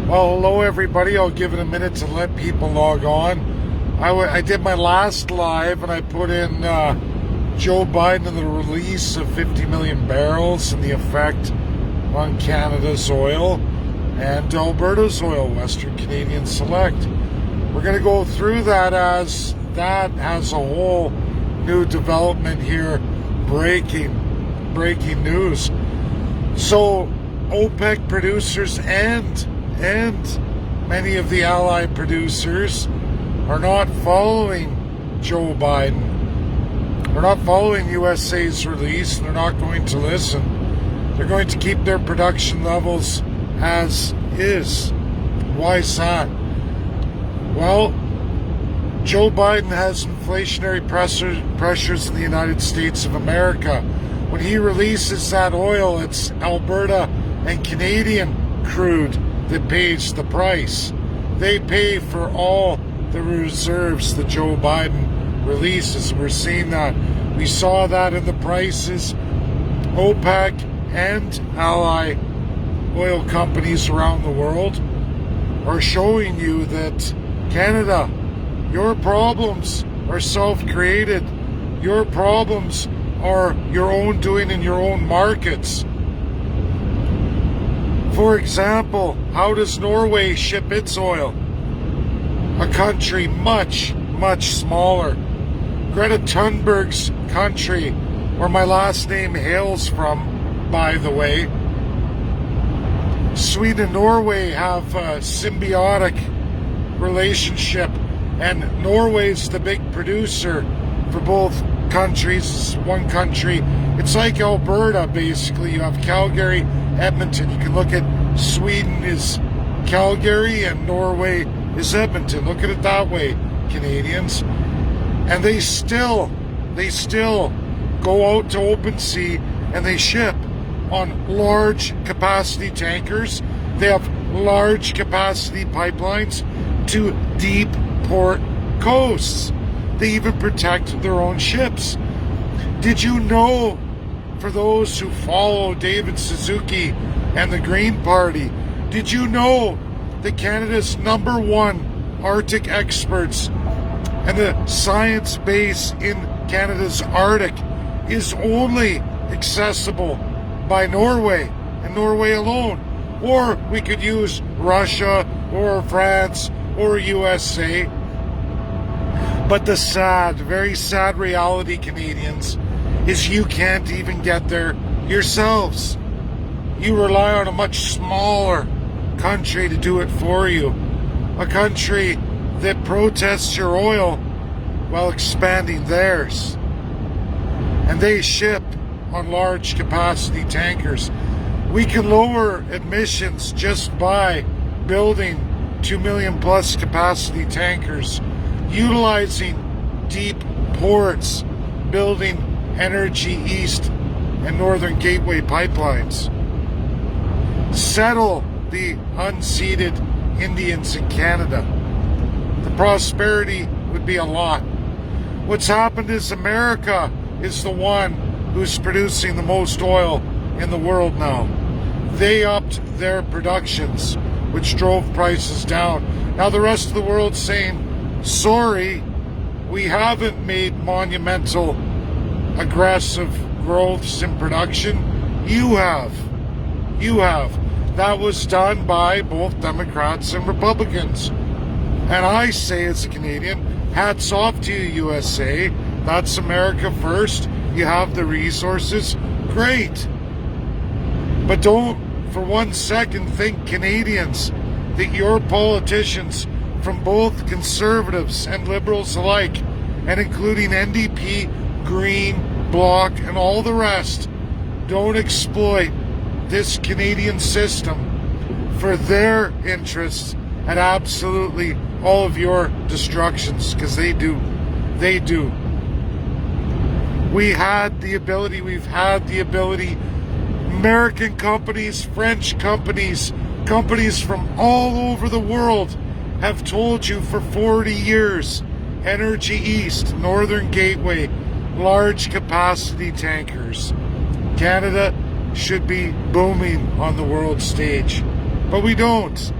Well, hello everybody. I'll give it a minute to let people log on. I did my last live and I put in Joe Biden and the release of 50 million barrels and the effect on Canada's oil and Alberta's oil, Western Canadian Select. We're going to go through that as that has a whole new development here, breaking news. So OPEC producers and many of the allied producers are not following Joe Biden. They're not following USA's release, and they're not going to listen. They're going to keep their production levels as is. Why is that? Well, Joe Biden has inflationary pressures in the United States of America. When he releases that oil, it's Alberta and Canadian crude that pays the price. They pay for all the reserves that Joe Biden releases. We're seeing that. We saw that in the prices. OPEC and ally oil companies around the world are showing you that Canada, your problems are self-created. Your problems are your own doing in your own markets. For example, how does Norway ship its oil? A country much smaller. Greta Thunberg's country, where my last name hails from, by the way. Sweden and Norway have a symbiotic relationship, and Norway's the big producer for both countries. One country. It's like Alberta, basically. You have Calgary, Edmonton. You can look at Sweden is Calgary and Norway is Edmonton. Look at it that way, Canadians. And they still go out to open sea and they ship on large capacity tankers. They have large capacity pipelines to deep port coasts. They even protect their own ships. Did you know, for those who follow David Suzuki and the Green Party, did you know that Canada's #1 Arctic experts and the science base in Canada's Arctic is only accessible by Norway and Norway alone? Or we could use Russia or France or USA. But the sad, very sad reality, Canadians, is you can't even get there yourselves. You rely on a much smaller country to do it for you. A country that protests your oil while expanding theirs. And they ship on large capacity tankers. We can lower emissions just by building 2 million plus capacity tankers, utilizing deep ports, building Energy East and Northern Gateway pipelines. Settle the unceded Indians in Canada. The prosperity would be a lot. What's happened is America is the one who's producing the most oil in the world now. They upped their productions, which drove prices down. Now the rest of the world's saying, sorry, we haven't made monumental, aggressive growths in production. You have. That was done by both Democrats and Republicans. And I say, as a Canadian, hats off to you, USA. That's America first. You have the resources. Great. But don't for 1 second think, Canadians, that your politicians from both Conservatives and Liberals alike, and including NDP, Green, Bloc, and all the rest, don't exploit this Canadian system for their interests and absolutely all of your destructions, because they do. We've had the ability. American companies, French companies, companies from all over the world have told you for 40 years, Energy East, Northern Gateway, large capacity tankers. Canada should be booming on the world stage, but we don't.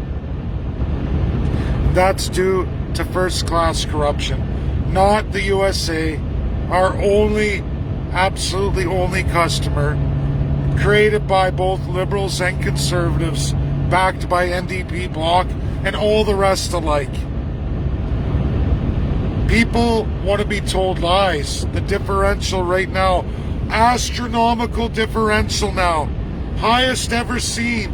And that's due to first-class corruption. Not the USA, our only, absolutely only customer, created by both liberals and conservatives, backed by NDP Bloc and all the rest alike. People want to be told lies. The differential right now, astronomical differential now, highest ever seen,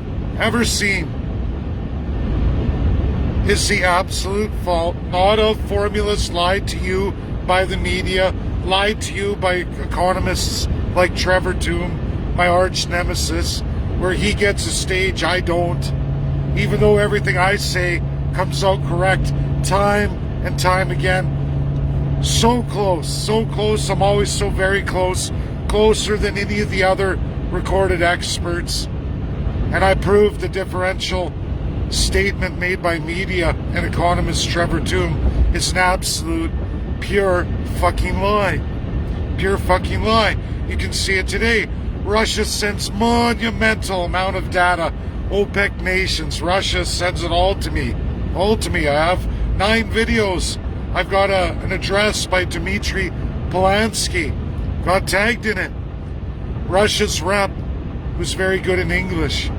is the absolute fault, not of formulas lied to you by the media, lied to you by economists like Trevor Toome, my arch nemesis, where he gets a stage, I don't, even though everything I say comes out correct time and time again. So close, I'm always so very close, closer than any of the other recorded experts. And I proved the differential statement made by media and economist Trevor Toome is an absolute pure fucking lie. Pure fucking lie. You can see it today. Russia sends monumental amount of data. OPEC nations. Russia sends it all to me. All to me. I have 9 videos. I've got an address by Dmitry Polanski. Got tagged in it. Russia's rep, who's very good in English.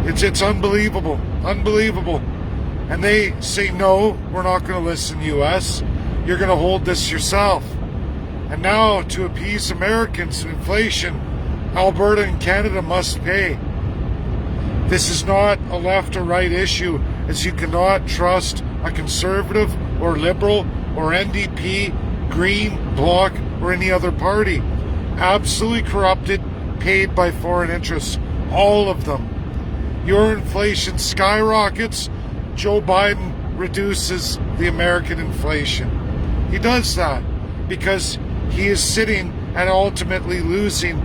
It's unbelievable. Unbelievable. And they say, no, we're not going to listen, US. You're going to hold this yourself. And now, to appease Americans and inflation, Alberta and Canada must pay. This is not a left or right issue, as you cannot trust a conservative or liberal or NDP, Green, Bloc, or any other party. Absolutely corrupted, paid by foreign interests. All of them. Your inflation skyrockets. Joe Biden reduces the American inflation. He does that because he is sitting and ultimately losing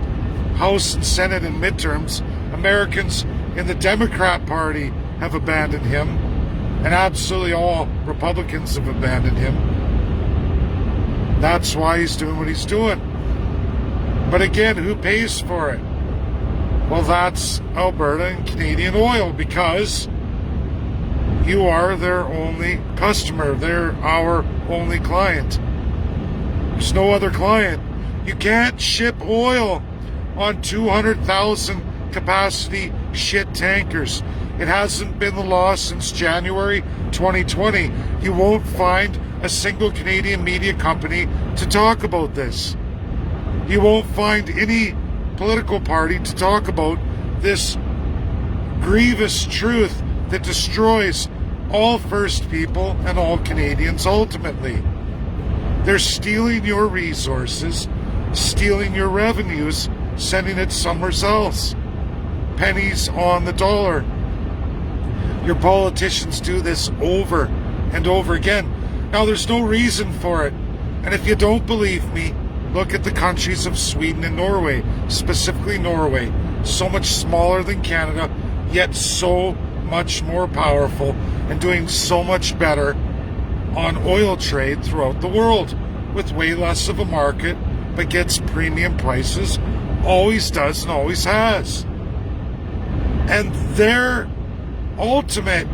House and Senate and midterms. Americans in the Democrat Party have abandoned him, and absolutely all Republicans have abandoned him. That's why he's doing what he's doing. But again, who pays for it? Well, that's Alberta and Canadian oil, because you are their only customer. They're our only client. There's no other client. You can't ship oil on 200,000 capacity shit tankers. It hasn't been the law since January 2020. You won't find a single Canadian media company to talk about this. You won't find any political party to talk about this grievous truth that destroys all First People and all Canadians ultimately. They're stealing your resources, stealing your revenues, sending it somewhere else. Pennies on the dollar. Your politicians do this over and over again. Now, there's no reason for it. And if you don't believe me, look at the countries of Sweden and Norway, specifically Norway. So much smaller than Canada, yet so much more powerful and doing so much better on oil trade throughout the world with way less of a market, but gets premium prices, always does and always has. And their ultimate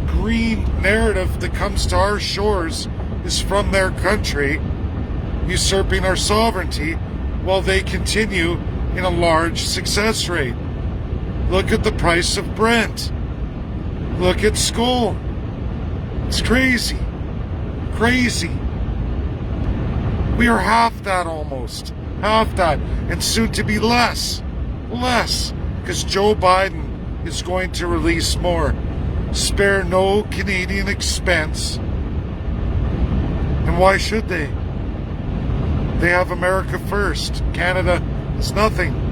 green narrative that comes to our shores is from their country, usurping our sovereignty while they continue in a large success rate. Look at the price of Brent. Look at Skoll. It's crazy. Crazy. We are half that almost. Half that. And soon to be less. Less. Because Joe Biden is going to release more. Spare no Canadian expense. And why should they? They have America first. Canada is nothing.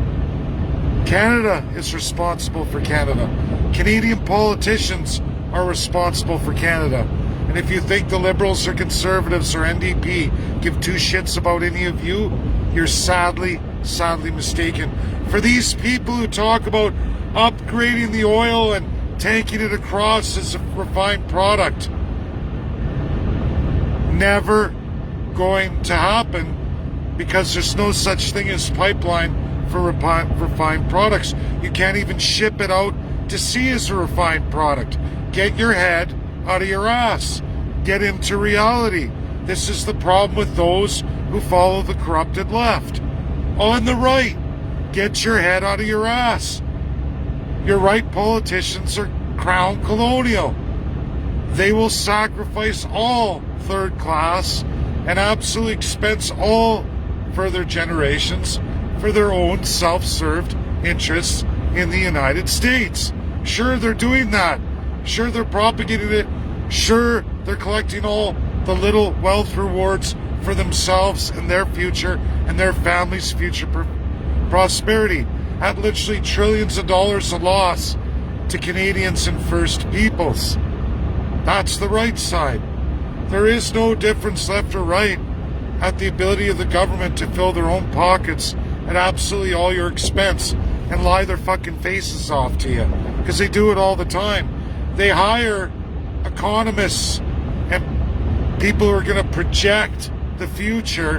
Canada is responsible for Canada. Canadian politicians are responsible for Canada. And if you think the Liberals or Conservatives or NDP give two shits about any of you, you're sadly mistaken. For these people who talk about upgrading the oil and tanking it across as a refined product, never going to happen, because there's no such thing as pipeline for refined products. You can't even ship it out to see as a refined product. Get your head out of your ass. Get into reality. This is the problem with those who follow the corrupted left. On the right, get your head out of your ass. Your right politicians are crown colonial. They will sacrifice all third class and absolutely expense all further generations for their own self-served interests in the United States. Sure, they're doing that. Sure, they're propagating it. Sure, they're collecting all the little wealth rewards for themselves and their future and their family's future prosperity at literally trillions of dollars of loss to Canadians and First Peoples. That's the right side. There is no difference left or right at the ability of the government to fill their own pockets at absolutely all your expense and lie their fucking faces off to you. Because they do it all the time. They hire economists and people who are going to project the future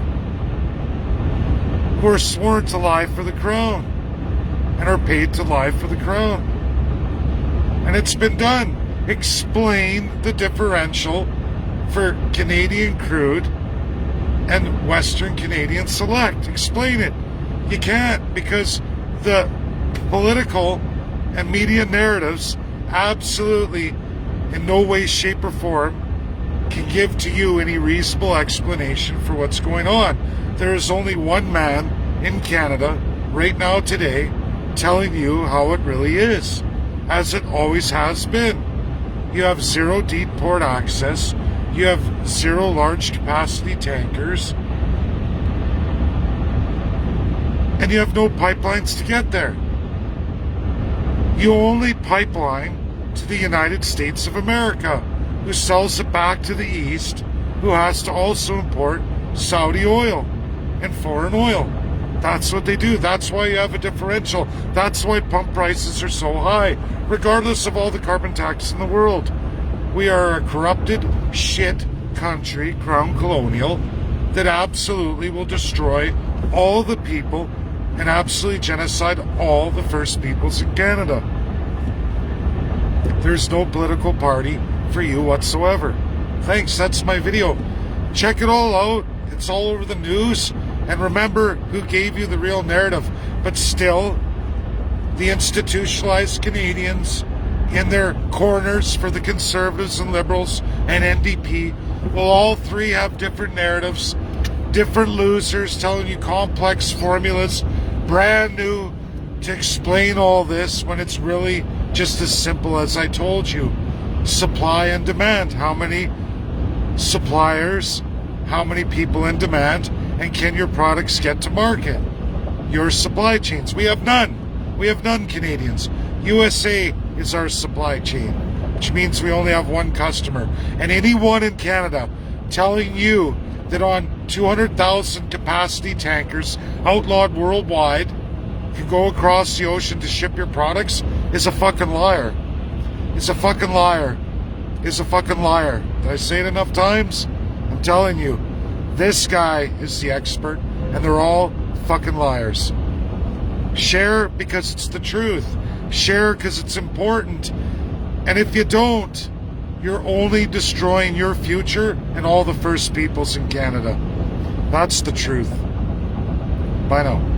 who are sworn to lie for the crown and are paid to lie for the crown. And it's been done. Explain the differential for Canadian crude and Western Canadian select. Explain it. You can't, because the political and media narratives absolutely in no way, shape, or form can give to you any reasonable explanation for what's going on. There is only one man in Canada right now today telling you how it really is, as it always has been. You have zero deep port access. You have zero large capacity tankers. And you have no pipelines to get there. You only pipeline to the United States of America, who sells it back to the East, who has to also import Saudi oil and foreign oil. That's what they do. That's why you have a differential. That's why pump prices are so high, regardless of all the carbon tax in the world. We are a corrupted shit country, crown colonial, that absolutely will destroy all the people and absolutely genocide all the First Peoples in Canada. There's no political party for you whatsoever. Thanks, that's my video. Check it all out. It's all over the news. And remember who gave you the real narrative. But still, the institutionalized Canadians in their corners for the Conservatives and Liberals and NDP will all three have different narratives, different losers telling you complex formulas, brand new, to explain all this when it's really just as simple as I told you. Supply and demand. How many suppliers, how many people in demand, and can your products get to market? Your supply chains. We have none. We have none, Canadians. USA is our supply chain, which means we only have one customer. And anyone in Canada telling you that on 200,000 capacity tankers outlawed worldwide can go across the ocean to ship your products is a fucking liar. Is a fucking liar. Is a fucking liar. Did I say it enough times? I'm telling you, this guy is the expert, and they're all fucking liars. Share because it's the truth. Share because it's important. And if you don't, you're only destroying your future and all the First Peoples in Canada. That's the truth. Bye now.